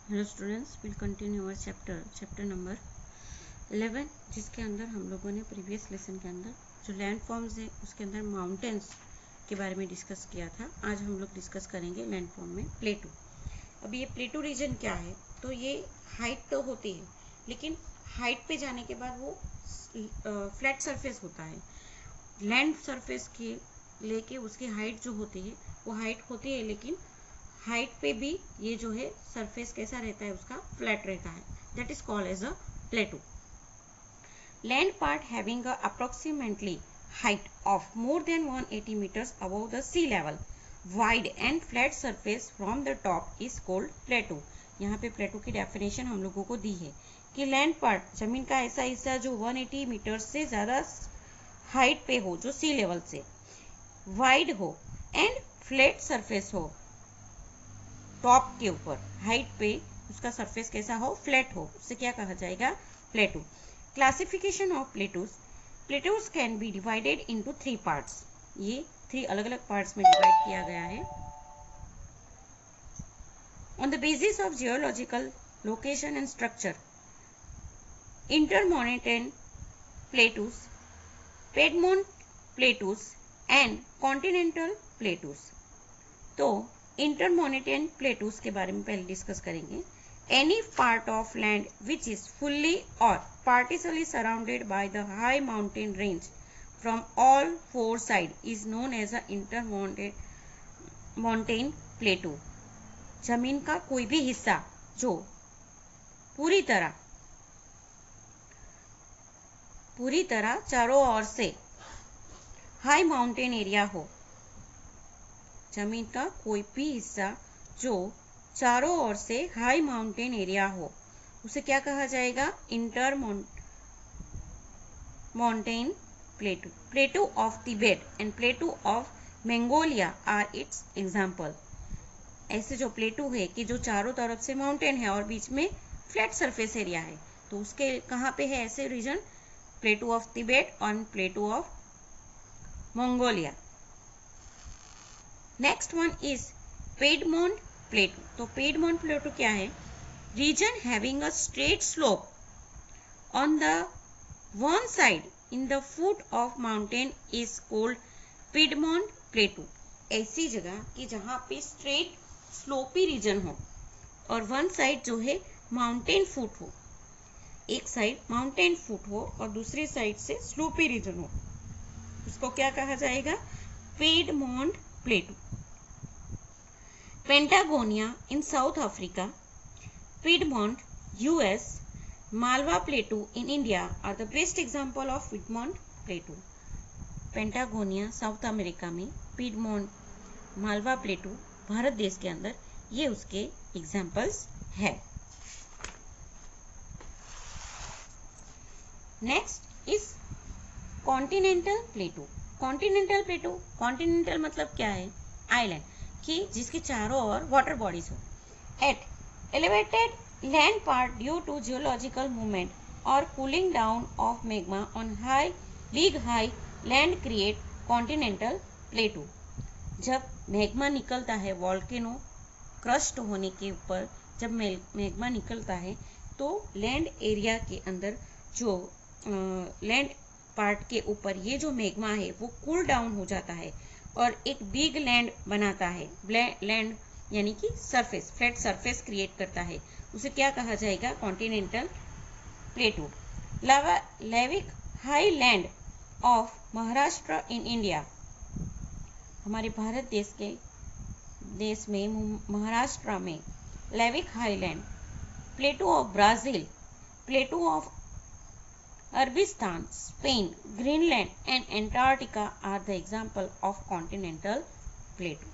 Hello students, will continue our chapter number 11, जिसके अंदर हम लोगों ने प्रीवियस लेसन के अंदर जो लैंड फॉर्म्स है उसके अंदर माउंटेन्स के बारे में डिस्कस किया था। आज हम लोग डिस्कस करेंगे लैंड फॉर्म में प्लेटू। अब ये प्लेटू रीजन क्या है, तो ये हाइट तो होती है, लेकिन हाइट पे जाने के बाद वो फ्लैट सरफेस होता है। लैंड सरफेस के लेके उसकी हाइट जो होती है वो हाइट होती है, लेकिन हाइट पे भी ये जो है सरफेस कैसा रहता है, उसका फ्लैट रहता है। That is called as a plateau. Land part having a approximately height of more than 180 meters above the sea level, wide and flat surface from the top is called plateau। यहाँ पे प्लेटू की definition हम लोगों को दी है कि land part, जमीन का ऐसा हिस्सा जो 180 मीटर से ज्यादा हाइट पे हो, जो सी लेवल से वाइड हो एंड फ्लैट सरफेस हो, टॉप के ऊपर हाइट पे उसका सरफेस कैसा हो, फ्लैट हो, उससे क्या कहा जाएगा, प्लेटू। Classification of plateaus. Plateaus can be divided into 3 parts. ये 3 अलग अलग पार्ट्स में डिवाइड किया गया है। On the basis of geological location and structure, intermontane plateaus, piedmont plateaus and continental plateaus. तो इंटरमोनेटेन प्लेटूज के बारे में पहले डिस्कस करेंगे। Any part of land which is fully or partially surrounded by the high mountain range from all 4 side is known as a intermontane plateau. जमीन का कोई भी हिस्सा जो पूरी तरह चारों ओर से हाई माउंटेन एरिया हो, जमीन का कोई भी हिस्सा जो चारों ओर से हाई माउंटेन एरिया हो, उसे क्या कहा जाएगा, intermountain plateau. Plateau of Tibet and plateau of Mongolia are its example. ऐसे जो प्लेटू है कि जो चारों तरफ से माउंटेन है और बीच में फ्लैट सरफेस एरिया है, तो उसके कहाँ पे है ऐसे रीजन, प्लेटू ऑफ तिबेट और plateau of Mongolia. Next one is piedmont plateau. तो पेडमोंट प्लेटू क्या है, region having a straight slope on the one side in the foot of mountain is called piedmont plateau. ऐसी जगह कि जहां पे straight sloppy reason हो और वन साइड जो है माउंटेन फुट हो, एक साइड माउंटेन फुट हो और दूसरी साइड से स्लोपी रीजन हो, उसको क्या कहा जाएगा, Piedmont प्लेटू। Patagonia in South Africa, Piedmont, US, Malwa Plateau in India are the best example of Piedmont Plateau. Patagonia South America में, पीडमोंट, मालवा प्लेटू भारत देश के अंदर, ये उसके एग्जाम्पल्स है। Next is continental plateau. Continental plateau, continental मतलब क्या है, आइलैंड कि जिसके चारों ओर वाटर बॉडीज हो। At elevated land part due to geological movement और cooling down of magma on high land create continental plateau. जब मैग्मा निकलता है, वॉल्केनो क्रस्ट होने के ऊपर जब मैग्मा निकलता है, तो लैंड एरिया के अंदर जो लैंड पार्ट के ऊपर ये जो मैग्मा है वो कूल डाउन हो जाता है और एक बिग लैंड बनाता है। लैंड यानी कि सरफेस, फ्लैट सरफेस क्रिएट करता है, उसे क्या कहा जाएगा, continental plateau. Lavic high land of Maharashtra in India, हमारे भारत देश में महाराष्ट्र में lavic highland, plateau of Brazil, plateau of Arabistan, Spain, Greenland and Antarctica are the example of continental plateau.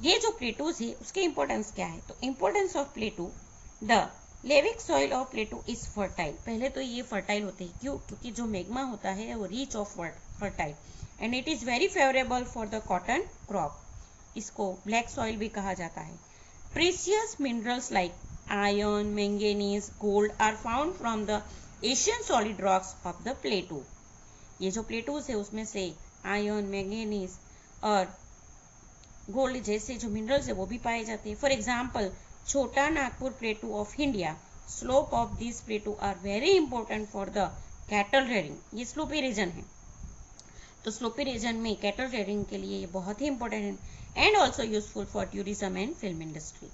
ये जो प्लेटूज है उसके इंपॉर्टेंस क्या है, तो importance of plateau, the lavic soil of plateau is fertile. पहले तो ये फर्टाइल होते हैं, क्यों, क्योंकि जो मैग्मा होता है वो rich of fertile and it is very favourable for the cotton crop. इसको ब्लैक सॉइल भी कहा जाता है। Precious minerals like iron, manganese, gold are found from the Asian solid rocks of the plateau. ये जो प्लेटूज है उसमें से आयरन, मैंगनीज और गोल्ड जैसे जो मिनरल्स है वो भी पाए जाते हैं। For example Chota Nagpur plateau of India, slope of this plateau are very important for the cattle rearing. ये स्लोपी रीजन है, तो स्लोपी रीजन में कैटल रेयरिंग के लिए ये बहुत ही इंपॉर्टेंट है and also useful for tourism and film industry.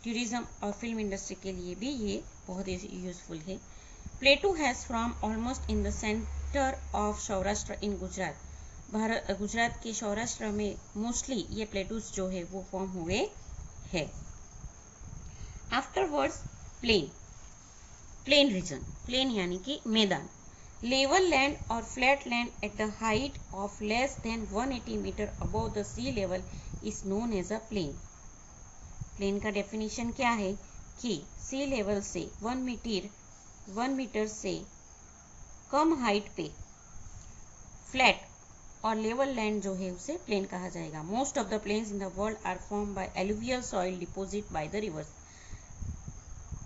Tourism और फिल्म इंडस्ट्री के लिए भी ये बहुत ही यूजफुल है। Plateau has from almost in the centre of Saurashtra in Gujarat. Gujarat के सौराष्ट्र में मोस्टली ये प्लेटूज जो है वो फॉर्म हुए है। आफ्टरवर्ड्स प्लेन रीजन, प्लेन यानी कि मैदान। लेवल लैंड और flat land at the height of less than 180 metre above the sea level is known as a plain. Plain का डेफिनेशन क्या है कि सी लेवल से 1 मीटर से कम हाइट पे फ्लैट और लेवल लैंड जो है उसे प्लेन कहा जाएगा। Most of the plains in the world are form by alluvial soil deposit by the rivers.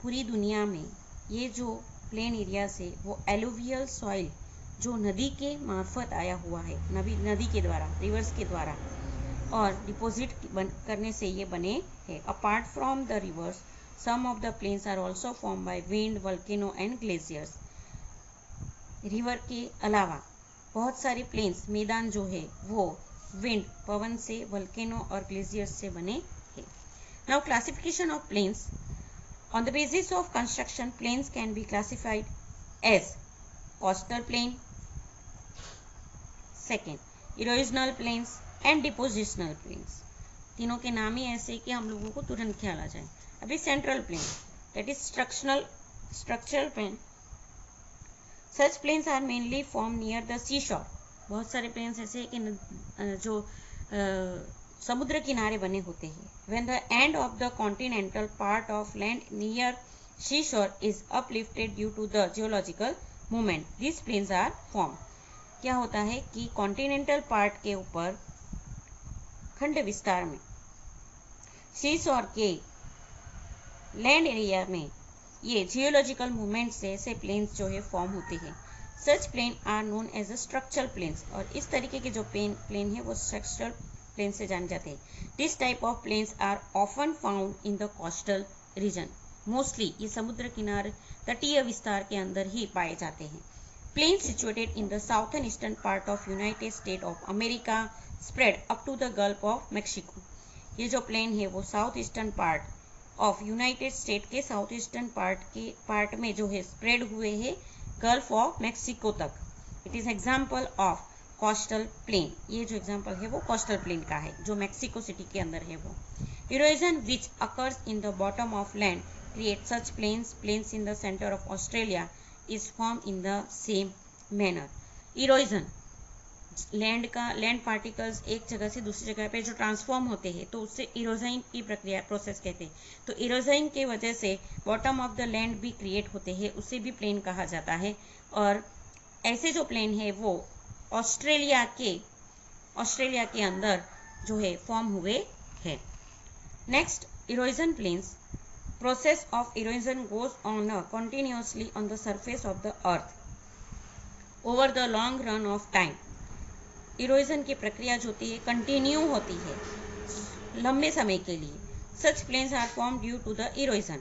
पूरी दुनिया में ये जो प्लेन एरियाज है वो एलुवियल सॉइल जो नदी के मार्फत आया हुआ है, नदी के द्वारा, रिवर्स के द्वारा और डिपोजिट करने से ये बने हैं। Apart from the rivers some of the plains are also form by wind, volcano and glaciers. River के अलावा बहुत सारे प्लेन्स, मैदान जो है वो विंड, पवन से, वल्केनो और ग्लेशियर्स से बने हैं। Now classification of plains. On the basis of construction, plains can be classified as coastal plain, second, erosional plains and depositional plains. तीनों के नाम ही ऐसे कि हम लोगों को तुरंत ख्याल आ जाए। अभी central plain, that is structural plain. Such plains are mainly formed near the seashore. बहुत सारे प्लेन्स ऐसे हैं कि जो समुद्र किनारे बने होते हैं। When the end of the continental part of land near seashore is uplifted due to the geological movement, these plains are formed. क्या होता है कि कॉन्टिनेंटल पार्ट के ऊपर खंड विस्तार में सीशोर के लैंड एरिया में ये जियोलॉजिकल मूवमेंट से ऐसे प्लेन्स जो है फॉर्म होते हैं। Such plain are known as a structural plains, और इस तरीके के जो प्लेन है वो स्ट्रक्चरल प्लेन से जाने जाते हैं। This type of plains are often found in the coastal region. Mostly ये समुद्र किनारे तटीय विस्तार के अंदर ही पाए जाते हैं। Plains situated in the southern eastern part of United State of America spread up to the gulf of Mexico. ये जो प्लेन है वो south eastern part of United State के साउथ ईस्टर्न पार्ट में जो है स्प्रेड हुए हैं गल्फ ऑफ मैक्सिको तक। It is example of coastal plain. ये जो एग्जांपल है वो कोस्टल प्लेन का है जो मैक्सिको सिटी के अंदर है वो। Erosion which occurs in the bottom of land create such plains in the centre of Australia is form in the same manner. Erosion land particles एक जगह से दूसरी जगह पे जो ट्रांसफॉर्म होते हैं तो उससे इरोजाइन की प्रक्रिया प्रोसेस कहते हैं। तो इरोजाइन के वजह से बॉटम ऑफ द लैंड भी क्रिएट होते हैं, उसे भी प्लेन कहा जाता है। और ऐसे जो प्लेन है वो ऑस्ट्रेलिया के अंदर जो है फॉर्म हुए हैं। Next, erosion plains. Process of erosion goes on continuously on the surface of the earth over the long run of time. Erosion की प्रक्रिया जो होती है कंटिन्यू होती है लंबे समय के लिए। Such plains are form due to the erosion.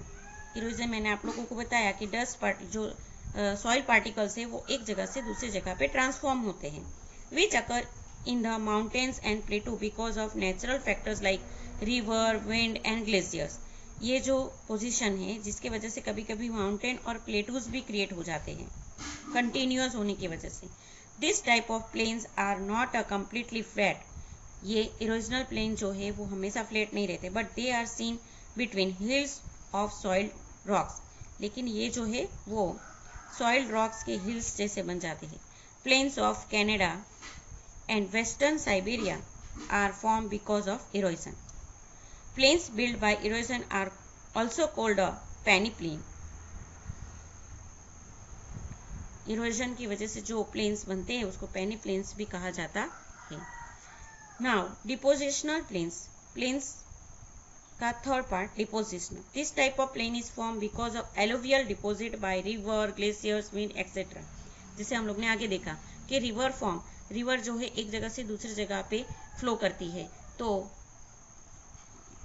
Erosion मैंने आप लोगों को बताया कि डस्ट पार्ट जो सॉइल पार्टिकल्स है वो एक जगह से दूसरी जगह पे ट्रांसफॉर्म होते हैं। Which occur in the mountains and plateau because of natural factors like river, wind and glaciers. ये जो पोजीशन है जिसके वजह से कभी कभी माउंटेन और प्लेटूज भी क्रिएट हो जाते हैं कंटिन्यूअस होने की वजह से। This type of plains are not a completely flat. ये इरोजनल प्लेन जो है वो हमेशा फ्लैट नहीं रहते, but they are seen between hills of soiled rocks. लेकिन ये जो है वो सॉइल्ड रॉक्स के हिल्स जैसे बन जाते हैं। Plains of Canada and western Siberia are form because of erosion. Plains build by erosion are also called a peneplain. Erosion की वजह से जो प्लेन्स बनते हैं उसको पेनीप्लेन्स भी कहा जाता है। नाउ डिपोजिशनल प्लेन्स का third part depositional. This type of plain is form because of alluvial deposit by river, glaciers, wind etcetera. जिसे हम लोग ने आगे देखा कि रिवर जो है एक जगह से दूसरी जगह पे फ्लो करती है, तो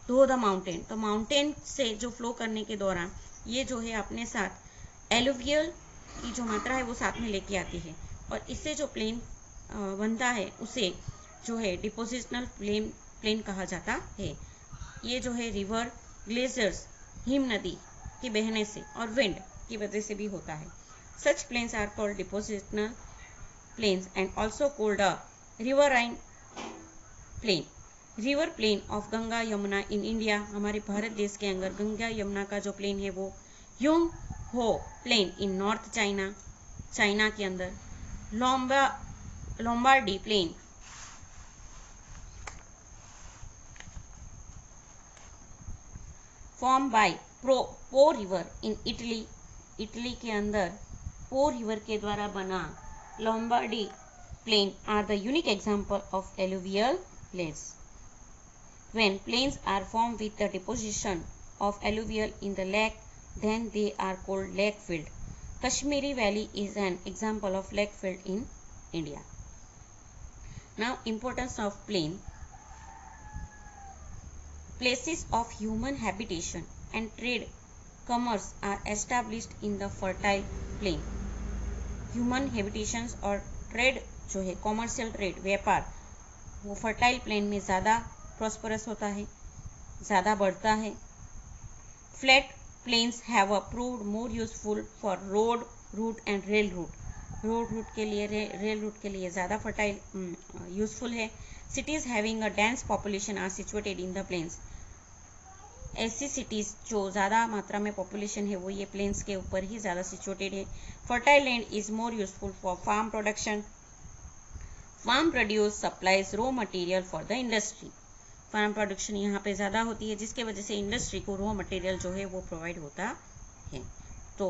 थ्रू द माउंटेन, तो माउंटेन से जो फ्लो करने के दौरान ये जो है अपने साथ एलुवियल की जो मात्रा है वो साथ में लेके आती है, और इससे जो प्लेन बनता है उसे जो है डिपोजिशनल प्लेन कहा जाता है। ये जो है रिवर, ग्लेशियर्स, हिम नदी के बहने से और विंड की वजह से भी होता है। Such plains are called depositional plains and also called a riverine plain. River plain of Ganga Yamuna in India, हमारे भारत देश के अंदर गंगा यमुना का जो प्लेन है वो यूंग हो प्लेन इन नॉर्थ चाइना के अंदर, Lombardy plain form by Po river in Italy के अंदर पो रिवर के द्वारा बना Lombardy plain are the unique example of alluvial plains. When plains are formed with the deposition of alluvial in the lake, then they are called lake filled. Kashmiri Valley is an example of lake filled in India. Now, importance of plain. Places of human habitation and trade commerce are established in the fertile plain. Human habitations और trade जो है commercial trade, व्यापार, वो fertile plain में ज़्यादा prosperous होता है, ज़्यादा बढ़ता है। Flat plains have proved more useful for road route and rail route. Road route के लिए, रेल रूट के लिए ज़्यादा फर्टाइल यूजफुल है। Cities having a dense population are situated in the plains. ऐसी सिटीज़ जो ज़्यादा मात्रा में पॉपुलेशन है वो ये प्लेन्स के ऊपर ही ज़्यादा सिचुएटेड है। Fertile land is more useful for farm production. Farm produce supplies raw material for the industry. Farm production यहाँ पे ज़्यादा होती है जिसके वजह से इंडस्ट्री को रॉ मटेरियल जो है वो प्रोवाइड होता है। तो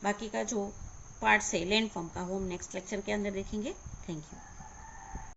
बाकी का जो पार्ट्स है लैंड फॉर्म का वो हम नेक्स्ट लेक्चर के अंदर देखेंगे। Thank you.